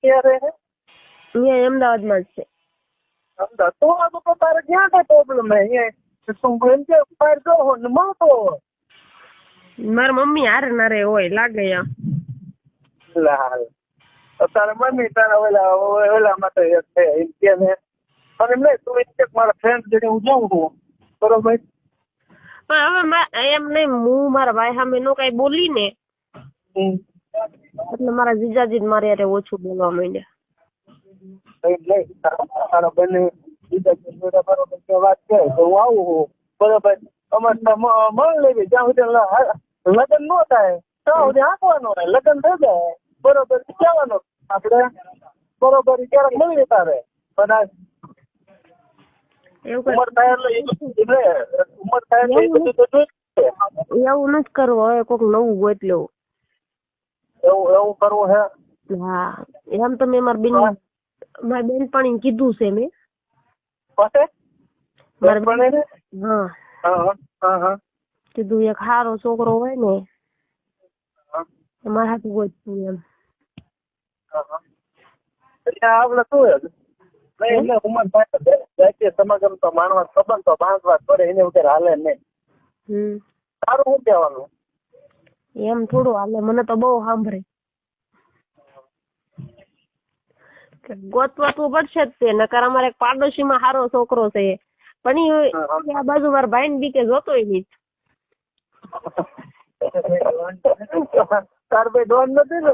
ક્યાં રહે છે? અહીંયા અમદાવાદમાં જ છે. અમદાવાદ તો આ તો તારે ક્યાં કઈ પ્રોબ્લેમ હે? અહીંયા તું એમ કે બહાર જો ને મળતો હોય. મારા મમ્મી હારે ના રે હોય લાગે એમ. લાલ તારા મમ્મી તારા ઓલા માટે એક છે એમ કે ને અને એમ નહીં તું એમ કે મારા ફ્રેન્ડ જોડે હું જાઉં છું બરોબર. પણ હવે એમ નહીં હું મારા ભાઈ સામે નો કઈ બોલી ને એટલે મારા જીજાજી મારે યારે ઓછું બોલવા માંડ્યા. તારા બંને જીજાજી જોડે બરોબર કે વાત છે તો હું આવું છું બરોબર. અમારે મન લેવી જ્યાં સુધી લગ્ન ન થાય ત્યાં સુધી આંકવાનો હોય. લગ્ન થઈ જાય બરોબર કહેવાનું આપણે બરોબર ક્યારેક મળી તારે પણ ઉંમર થાય એટલે ઉંમર થાય એટલે બધું તો જોઈ એવું નથી કરવું. હવે કોઈક નવું ગોત લેવું. એવું કરવું હે? હા એમ તો મેં મારી બેનપણી કીધું છે મેં. હા કીધું એક સારો છોકરો હોય ને મારા હાથું ગોતતું એમ. આપડે શું એટલે ઉંમર થાય સમાગમ તો માણવા સંબંધ તો બાંધવા પડે એને વગર હાલે નહીં. સારું શું કહેવાનું એમ થોડું હાલે. મને તો બહુ સાંભળે ગોતવા તો પડશે જ તે. નકર અમારે એક પાડોશીમાં સારો છોકરો છે પણ આ બાજુ મારા ભાઈ ને બીકે જોતોય નહીં. તાર ભાઈ ડોન નથી ને?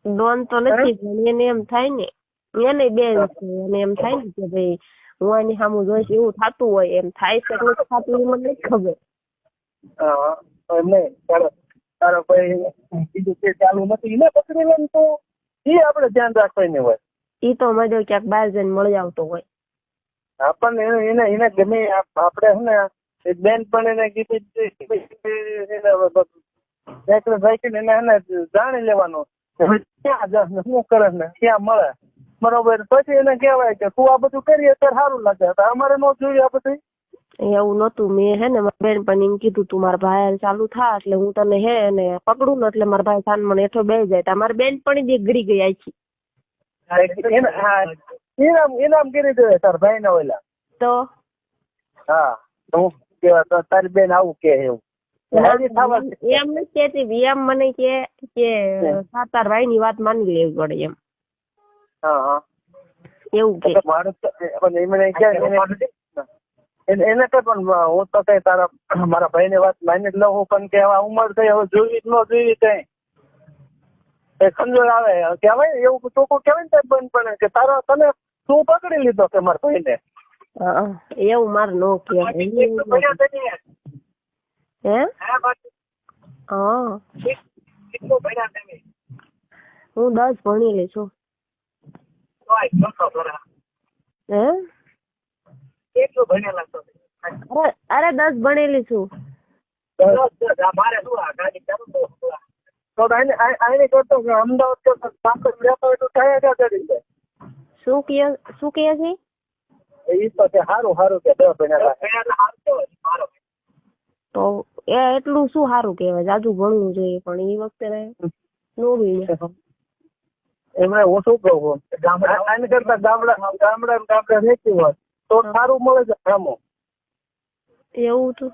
ડોન તો નથી પણ એને એમ થાય ને એને બેન છે એને એમ થાય ને કે ભાઈ હું આની સામું જોઈશ એવું થતું હોય. એમ થાય છે એટલે થતું મને નથી ખબર. તારો ભાઈ બીજું કે ચાલુ નથી એને પકડી લે તો એ આપડે ધ્યાન રાખવાની હોય. ઈ તો મજો ક્યાંક બહાર જઈને મળી આવતો હોય. આપણને એને ગમે આપડે હે ને બેન પણ એને કીધું એને જાણી લેવાનું ક્યાં જશ ને શું કરે ને ક્યાં મળે બરોબર. પછી એને કહેવાય કે તું આ બધું કરીએ ત્યારે સારું લાગે. અમારે ન જોઈએ આ બધું. એવું નતું. મેં હે ને મારા બેન પણ એમ કીધું તું મારા ભાઈ ચાલુ થા એટલે હું તને હે ને પકડું ને એટલે મારા ભાઈ સાન મને હેઠો બેસી જાય. તમારી બેન પણ જે ગળી ગઈ આખી. ઇનામ કરી દે તાર ભાઈ ના ઓલા તો હા હું કેવા તારી બેન આવું કે એવું એમ નથી કેતી. એમ મને કે તાર ભાઈ ની વાત માની લેવી પડે એમ. એવું કે એને કઈ પણ હું તો કઈ તારા મારા ભાઈ ની વાત માની જ લઉં પણ કે હવે ઉંમર થઈ હવે જોઈ ન જોઈ કઈ સમજણ આવે કેવાય એવું ચોખ્ખું કેવાય ને બંધ પણ કે તારા તને તું પકડી લીધો કે મારા ભાઈ ને. એવું મારે નો કહેવાય. હું 10 ભણેલી છું. અરે 10 ભણેલી છું. શું કહે છે? સારું કે તો એ એટલું શું સારું કહેવાય. જાજુ ભણવું જોઈએ પણ એ વખતે નો ભણે. એમણે હું શું કહું આને કરતા ગામડા રહેતી હોય તો સારું મળે છે કામો. એવું તો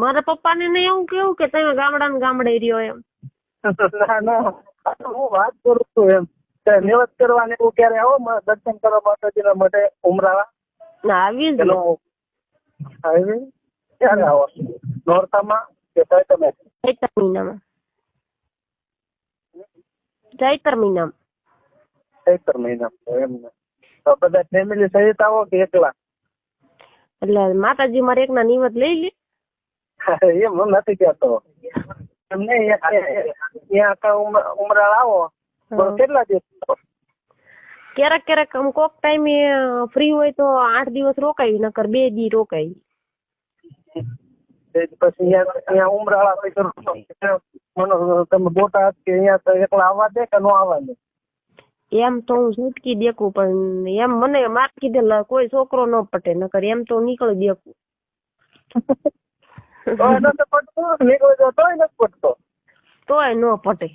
મારા પપ્પાને ને એવું કેવું કે તમે ગામડે રહ્યો એમ. ના હું વાત કરું છું એમ નિવત કરવાને એવું ક્યારે આવો દર્શન કરવા માતાજીના માટે ઉમરાળા આવી જ ક્યારે આવો નોરતામાં કે તમે ચૈત્ર મહિનામાં? ચૈત્ર મહિનામાં એમ તો બધા ફેમિલી સહિત આવો કે એકલા? એટલે માતાજી મારે એકના નિવત લઈ લે. એમ હું નથી કહેતો એમને ઉમરાળા આવો કેટલા દિવસ? ક્યારેક કોક ટાઈમે ફ્રી હોય તો 8 દિવસ રોકાય નકર 2 દી રોકાય. પછી અહીંયા ઉમરાળા તમે બોટાદ કે અહીંયા એકલા આવવા દે કે નો આવવા દે? એમ તો હું છૂટકી દેખું પણ એમ મને માર કીધેલા કોઈ છોકરો ન પટે નકર એમ તો નીકળી દેખું. તોય ન પટે.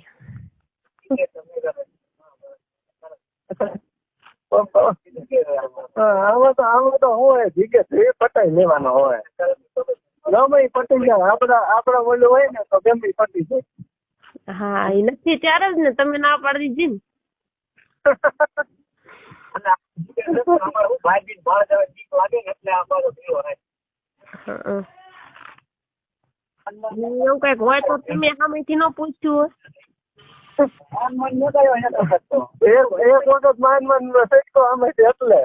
આમાં તો હોય જીગે જે પટાઈ લેવાનો હોય ગમે ઈ પટી જાય આપડા ઓલું હોય ને તો ગમે ઈ પટી જાય. હા એ નથી ત્યારે જ ને તમે ના પાડી દીધી ને એવું કઈક હોય તો તમે સામેથી ન પૂછ્યું એક વખત માન સટકો અમે એટલે